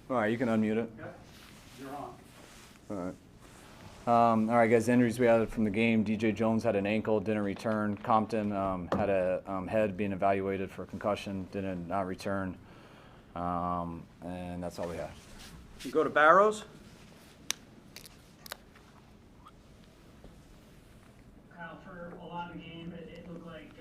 All right, you can unmute it. Yep, you're on. All right. All right, guys, the injuries we had from the game. DJ Jones had an ankle, didn't return. Compton had a head being evaluated for concussion, didn't not return. And that's all we had. You go to Barrows. Kyle, for a lot of the game, it looked like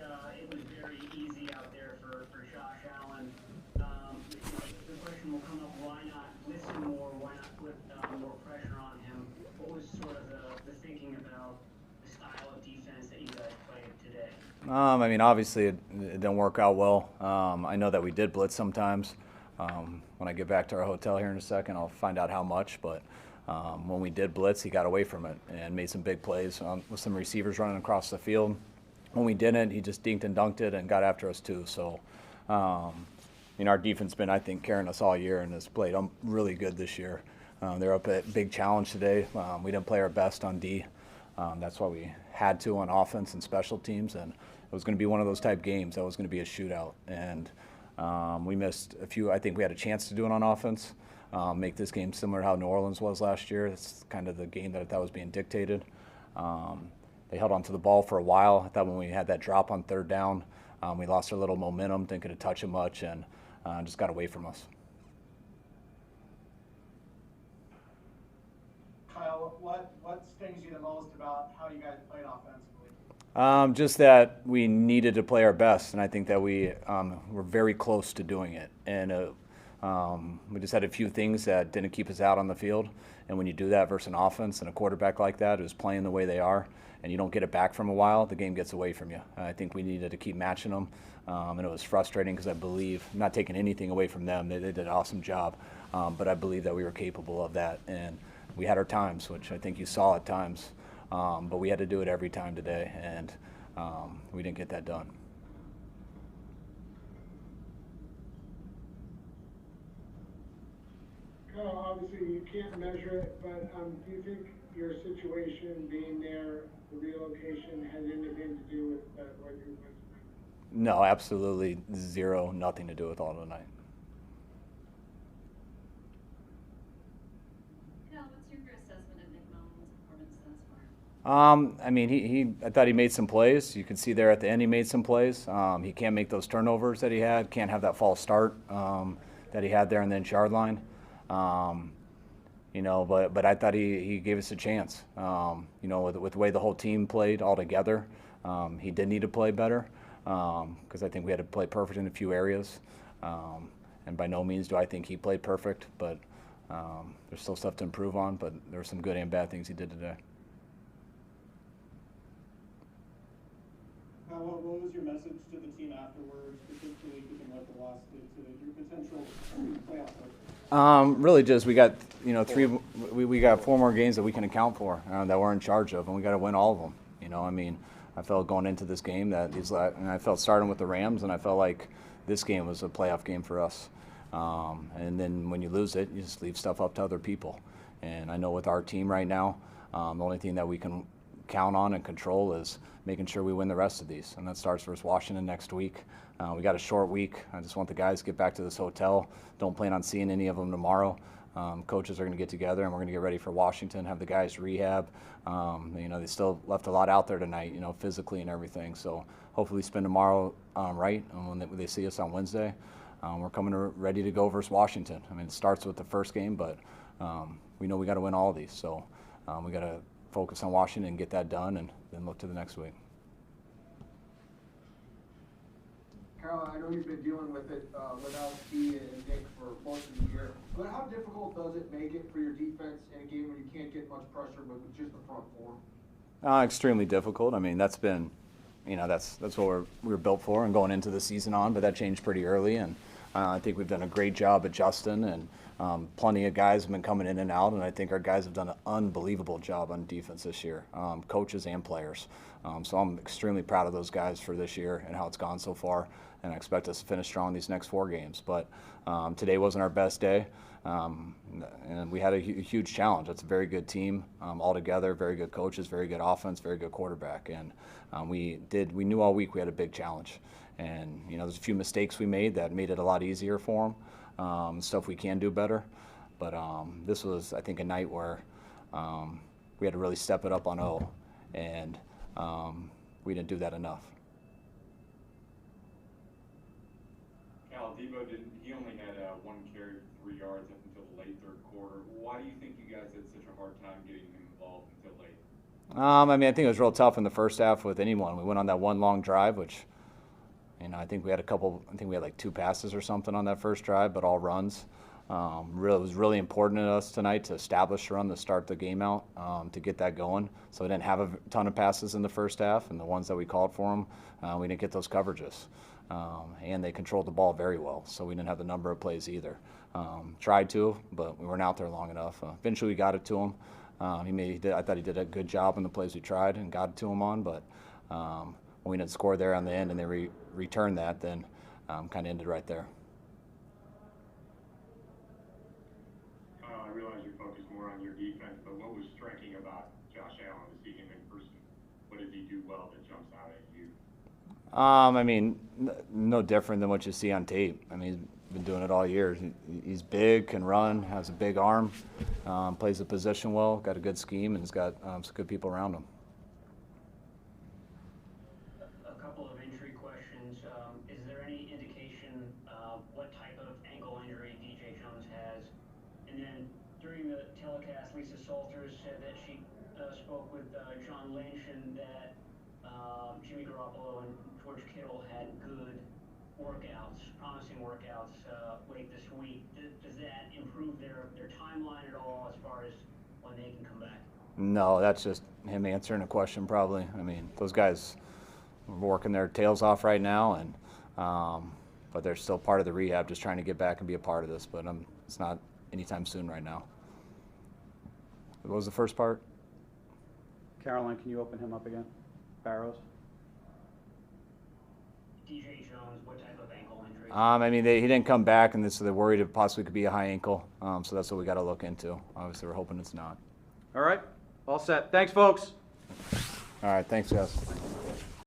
it was very easy out there for Josh Allen. The question will come up, why not listen more? Why not put more pressure on him? What was sort of the thinking about the style of defense that you guys played today? I mean, obviously it didn't work out well. I know that we did blitz sometimes. When I get back to our hotel here in a second, I'll find out how much. But when we did blitz, he got away from it and made some big plays with some receivers running across the field. When we didn't, he just dinked and dunked it and got after us too. So, our defense been, I think, carrying us all year and has played really good this year. They're up at big challenge today. We didn't play our best on D. That's why we had to on offense and special teams, and it was going to be one of those type games that was going to be a shootout. And we missed a few. I think we had a chance to do it on offense, make this game similar to how New Orleans was last year. It's kind of the game that I thought was being dictated. They held onto the ball for a while. I thought when we had that drop on third down, we lost our little momentum, didn't get to touch it much, and just got away from us. Kyle, what stings you the most about how you guys played offensively? Just that we needed to play our best, and I think that we were very close to doing it. And we just had a few things that didn't keep us out on the field. And when you do that versus an offense and a quarterback like that who's playing the way they are, and you don't get it back from a while, the game gets away from you. I think we needed to keep matching them, and it was frustrating because I believe, I'm not taking anything away from them, they did an awesome job, but I believe that we were capable of that. And we had our times, which I think you saw at times. But we had to do it every time today, and we didn't get that done. Kyle, obviously you can't measure it, but do you think your situation being there, the relocation, had anything to do with what you went through? No, absolutely zero, nothing to do with all tonight. What's your assessment of Nick Mullins' performance thus far? I mean, I thought he made some plays. You could see there at the end he made some plays. He can't make those turnovers that he had. Can't have that false start that he had there in the inch-yard line. But I thought he gave us a chance. With the way the whole team played all together, he did need to play better because I think we had to play perfect in a few areas. And by no means do I think he played perfect, but there's still stuff to improve on. But there were some good and bad things he did today. What was your message to the team afterwards, particularly given what the loss did to your potential playoff record? Really, just we got we got 4 more games that we can account for that we're in charge of, and we got to win all of them. I felt going into this game and I felt starting with the Rams, and I felt like this game was a playoff game for us. And then when you lose it, you just leave stuff up to other people. And I know with our team right now, the only thing that we can count on and control is making sure we win the rest of these. And that starts versus Washington next week. We got a short week. I just want the guys to get back to this hotel. Don't plan on seeing any of them tomorrow. Coaches are going to get together, and we're going to get ready for Washington, have the guys rehab. They still left a lot out there tonight, physically and everything. So hopefully spend tomorrow right, and when they see us on Wednesday, we're coming ready to go versus Washington. It starts with the first game, but we know we got to win all of these. So we got to focus on Washington and get that done, and then look to the next week. Carol, I know you've been dealing with it without Steve and Nick for most of the year, but how difficult does it make it for your defense in a game when you can't get much pressure with just the front four? Extremely difficult. That's been, that's what we were built for and going into the season on, but that changed pretty early, and I think we've done a great job adjusting, and plenty of guys have been coming in and out, and I think our guys have done an unbelievable job on defense this year, coaches and players. So I'm extremely proud of those guys for this year and how it's gone so far, and I expect us to finish strong these next 4 games. But today wasn't our best day, and we had a huge challenge. It's a very good team all together, very good coaches, very good offense, very good quarterback, and we knew all week we had a big challenge. And there's a few mistakes we made that made it a lot easier for them, stuff we can do better. But this was, I think, a night where we had to really step it up on O, and we didn't do that enough. Cal, Debo he only had one carry for 3 yards up until the late third quarter. Why do you think you guys had such a hard time getting him involved until late? I mean, I think it was real tough in the first half with anyone. We went on that one long drive, which, you know, I think we had like 2 passes or something on that first drive, but all runs. It was really important to us tonight to establish a run to start the game out, to get that going. So we didn't have a ton of passes in the first half, and the ones that we called for them, we didn't get those coverages. And they controlled the ball very well, so we didn't have the number of plays either. Tried to, but we weren't out there long enough. Eventually we got it to him. I thought he did a good job in the plays we tried and got it to him on, but when we didn't score there on the end and they returned that, then kind of ended right there. I realize you're focused more on your defense, but what was striking about Josh Allen to see him in person? What did he do well that jumps out at you? I mean, no different than what you see on tape. I mean, he's been doing it all year. He's big, can run, has a big arm, plays the position well, got a good scheme, and he's got some good people around him. A couple of injury questions. Is there any indication what type of ankle injury DJ Jones has? And then during the telecast, Lisa Salters said that she spoke with John Lynch and that Jimmy Garoppolo and George Kittle had good workouts, promising workouts late this week. Does that improve their timeline at all as far as when they can come back? No, that's just him answering a question probably. I mean, those guys are working their tails off right now, and but they're still part of the rehab, just trying to get back and be a part of this. But it's not anytime soon right now. What was the first part? Caroline, can you open him up again? Barrows? DJ Jones, what type of ankle injury? I mean, he didn't come back, and so they're worried it possibly could be a high ankle. So that's what we got to look into. Obviously, we're hoping it's not. All right, all set. Thanks, folks. All right, thanks, guys.